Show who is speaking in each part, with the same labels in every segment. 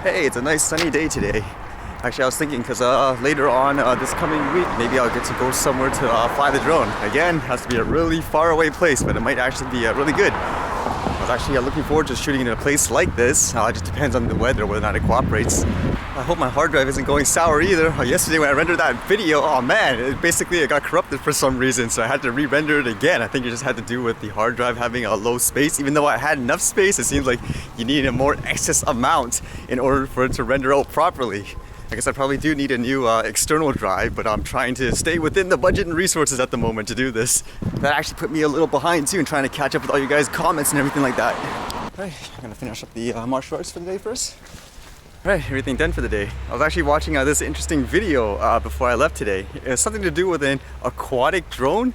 Speaker 1: Hey, it's a nice sunny day today. Actually, I was thinking because later on this coming week, maybe I'll get to go somewhere to fly the drone. Again, has to be a really far away place, but it might actually be really good. I was actually looking forward to shooting in a place like this. It just depends on the weather, whether or not it cooperates. I hope my hard drive isn't going sour either. Yesterday when I rendered that video, oh man, it got corrupted for some reason, so I had to re-render it again. I think it just had to do with the hard drive having a low space. Even though I had enough space, it seems like you need a more excess amount in order for it to render out properly. I guess I probably do need a new external drive, but I'm trying to stay within the budget and resources at the moment to do this. That actually put me a little behind too in trying to catch up with all you guys' comments and everything like that. Alright, I'm gonna finish up the martial arts for the day first. Alright, everything done for the day. I was actually watching this interesting video before I left today. It's something to do with an aquatic drone.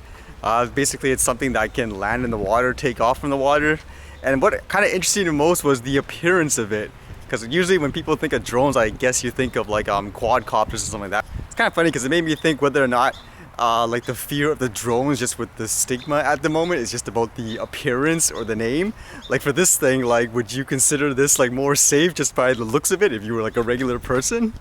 Speaker 1: Basically, it's something that can land in the water, take off from the water. And what kind of interested me most was the appearance of it. Because usually when people think of drones, I guess you think of like quadcopters or something like that. It's kind of funny because it made me think whether or not like the fear of the drones, just with the stigma at the moment, is just about the appearance or the name. Like for this thing, like would you consider this like more safe just by the looks of it if you were like a regular person?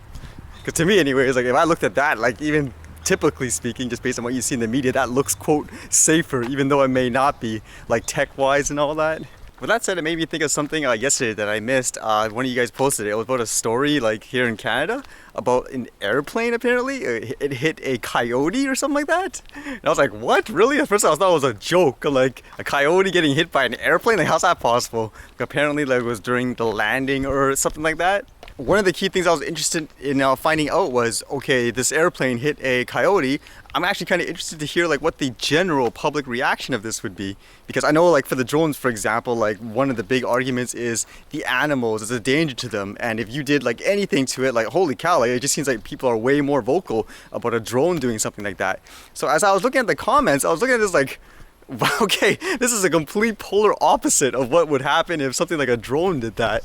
Speaker 1: Because to me anyways, like if I looked at that, like even typically speaking, just based on what you see in the media, that looks quote safer, even though it may not be, like tech-wise and all that. With that said, it made me think of something yesterday that I missed. One of you guys posted it. It was about a story like here in Canada about an airplane apparently. It hit a coyote or something like that. And I was like, what? Really? At first I thought it was a joke. Like a coyote getting hit by an airplane? Like how's that possible? Apparently like, it was during the landing or something like that. One of the key things I was interested in finding out was, okay, this airplane hit a coyote. I'm actually kind of interested to hear like what the general public reaction of this would be. Because I know like for the drones, for example, like one of the big arguments is the animals, it's a danger to them. And if you did like anything to it, like holy cow, like, it just seems like people are way more vocal about a drone doing something like that. So as I was looking at the comments, I was looking at this like, okay, this is a complete polar opposite of what would happen if something like a drone did that.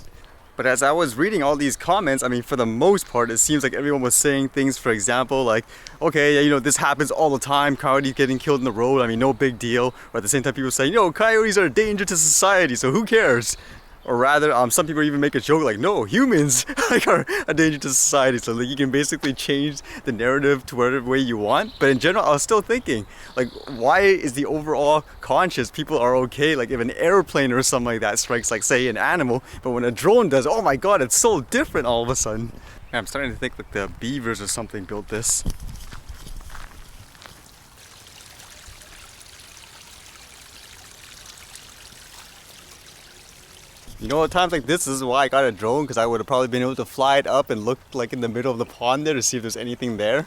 Speaker 1: But as I was reading all these comments, I mean, for the most part, it seems like everyone was saying things, for example, like, okay, you know, this happens all the time, coyotes getting killed in the road, I mean, no big deal. Or at the same time, people say, you know, coyotes are a danger to society, so who cares? Or rather, some people even make a joke like, no, humans like are a danger to society. So like, you can basically change the narrative to whatever way you want. But in general, I was still thinking, like, why is the overall conscious people are okay? Like if an airplane or something like that strikes, like say an animal, but when a drone does, oh my God, it's so different all of a sudden. I'm starting to think like the beavers or something built this. You know, at times like this is why I got a drone, because I would have probably been able to fly it up and look like in the middle of the pond there to see if there's anything there.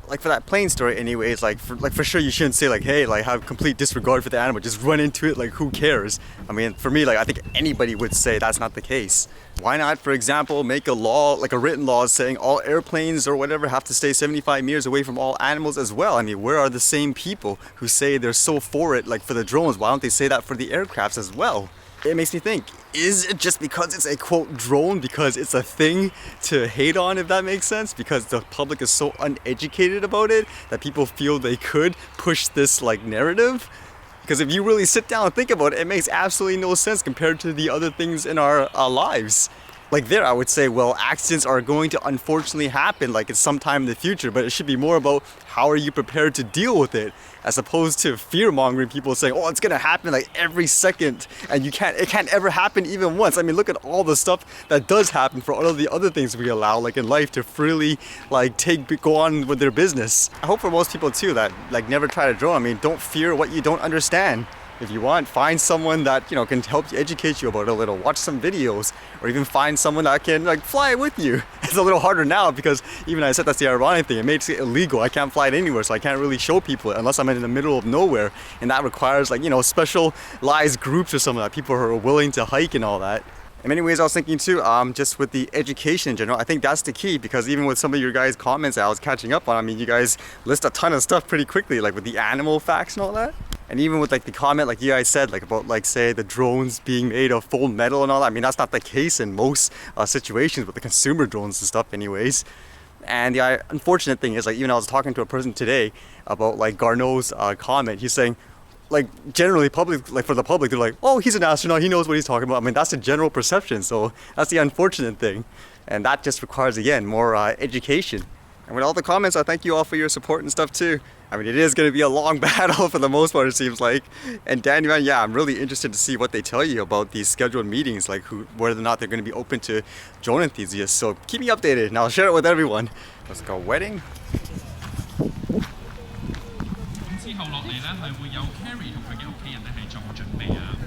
Speaker 1: Like for that plane story anyways, like for sure you shouldn't say like, hey, like have complete disregard for the animal, just run into it, like who cares? I mean, for me, like I think anybody would say that's not the case. Why not, for example, make a law, like a written law saying all airplanes or whatever have to stay 75 meters away from all animals as well? I mean, where are the same people who say they're so for it, like for the drones? Why don't they say that for the aircrafts as well? It makes me think, is it just because it's a quote drone, because it's a thing to hate on, if that makes sense? Because the public is so uneducated about it that people feel they could push this like narrative? Because if you really sit down and think about it, it makes absolutely no sense compared to the other things in our lives. Like there, I would say, well, accidents are going to unfortunately happen like it's sometime in the future, but it should be more about how are you prepared to deal with it, as opposed to fear-mongering people saying, oh, it's gonna happen like every second, and it can't ever happen even once. I mean, look at all the stuff that does happen for all of the other things we allow, like in life, to freely like go on with their business. I hope for most people too that like never try to drone. I mean, don't fear what you don't understand. If you want, find someone that, you know, can help you, educate you about it a little. Watch some videos, or even find someone that can like fly with you. It's a little harder now because even I said that's the ironic thing. It makes it illegal. I can't fly it anywhere, so I can't really show people it unless I'm in the middle of nowhere, and that requires like, you know, specialized groups or something that people are willing to hike and all that. In many ways, I was thinking too, just with the education in general, I think that's the key, because even with some of your guys' comments that I was catching up on, I mean, you guys list a ton of stuff pretty quickly, like with the animal facts and all that. And even with like the comment, like you guys said, like about like say the drones being made of full metal and all that, I mean, that's not the case in most situations with the consumer drones and stuff anyways. And the unfortunate thing is, like, even I was talking to a person today about like Garneau's comment. He's saying, like, generally public, like for the public, they're like, oh, he's an astronaut, he knows what he's talking about. I mean, that's the general perception, so that's the unfortunate thing. And that just requires, again, more education. And with all the comments, I thank you all for your support and stuff too. I mean, it is going to be a long battle for the most part, it seems like. And Danny, man, yeah, I'm really interested to see what they tell you about these scheduled meetings, like whether or not they're going to be open to drone enthusiasts. So keep me updated and I'll share it with everyone. Let's go wedding.
Speaker 2: 之後落嚟咧係會有 Carrie 同佢嘅屋企人咧係做準備啊。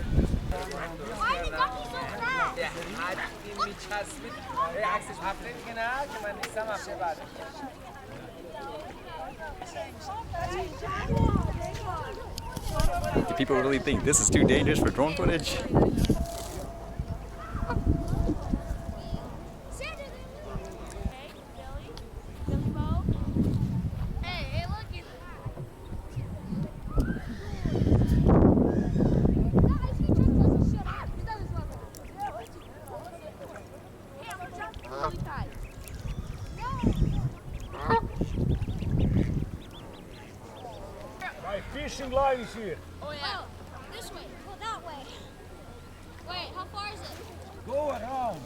Speaker 1: Do people really think this is too dangerous for drone footage?
Speaker 3: Fishing line is here.
Speaker 4: Oh yeah. This way. Go that way. Wait, how far is it?
Speaker 3: Go around.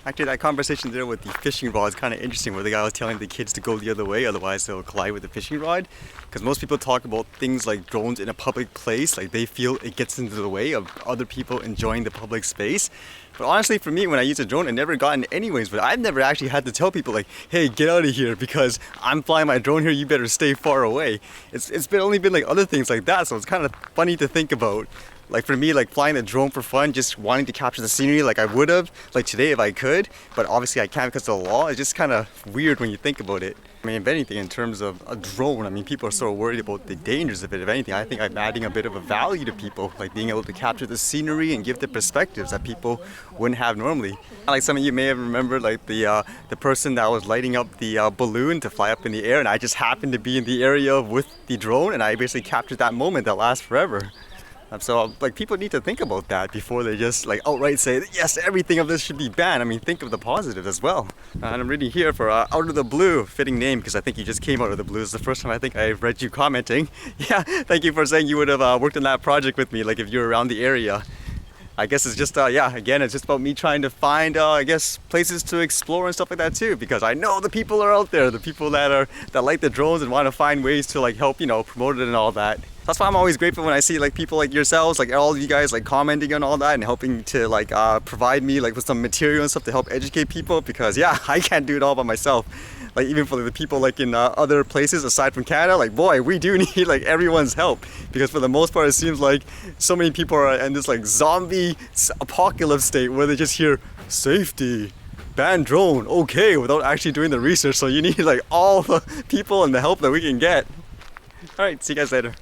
Speaker 1: Actually, that conversation there with the fishing rod is kind of interesting, where the guy was telling the kids to go the other way, otherwise they'll collide with the fishing rod. Because most people talk about things like drones in a public place, like they feel it gets into the way of other people enjoying the public space. But honestly, for me, when I use a drone, it never gotten anyways. But I've never actually had to tell people like, hey, get out of here because I'm flying my drone here, you better stay far away. It's been only been like other things like that, so it's kind of funny to think about. Like for me, like flying the drone for fun, just wanting to capture the scenery like I would have, like today if I could, but obviously I can't because of the law. It's just kind of weird when you think about it. I mean, if anything, in terms of a drone, I mean, people are so worried about the dangers of it. If anything, I think I'm adding a bit of a value to people, like being able to capture the scenery and give the perspectives that people wouldn't have normally. Like some of you may have remembered, like the person that was lighting up the balloon to fly up in the air, and I just happened to be in the area with the drone, and I basically captured that moment that lasts forever. So like people need to think about that before they just like outright say yes, everything of this should be banned. I mean, think of the positives as well. And I'm reading here for Out of the Blue, fitting name because I think you just came out of the blue. It's the first time I think I've read you commenting. Yeah, thank you for saying you would have worked on that project with me, like if you're around the area. I guess it's just yeah, again, it's just about me trying to find I guess places to explore and stuff like that too, because I know the people are out there, the people that like the drones and want to find ways to like help, you know, promote it and all that. That's why I'm always grateful when I see like people like yourselves, like all of you guys like commenting on all that and helping to like provide me like with some material and stuff to help educate people, because yeah, I can't do it all by myself. Like even for the people like in other places aside from Canada, like boy, we do need like everyone's help, because for the most part it seems like so many people are in this like zombie apocalypse state where they just hear safety, ban drone, okay, without actually doing the research. So you need like all the people and the help that we can get. All right, see you guys later.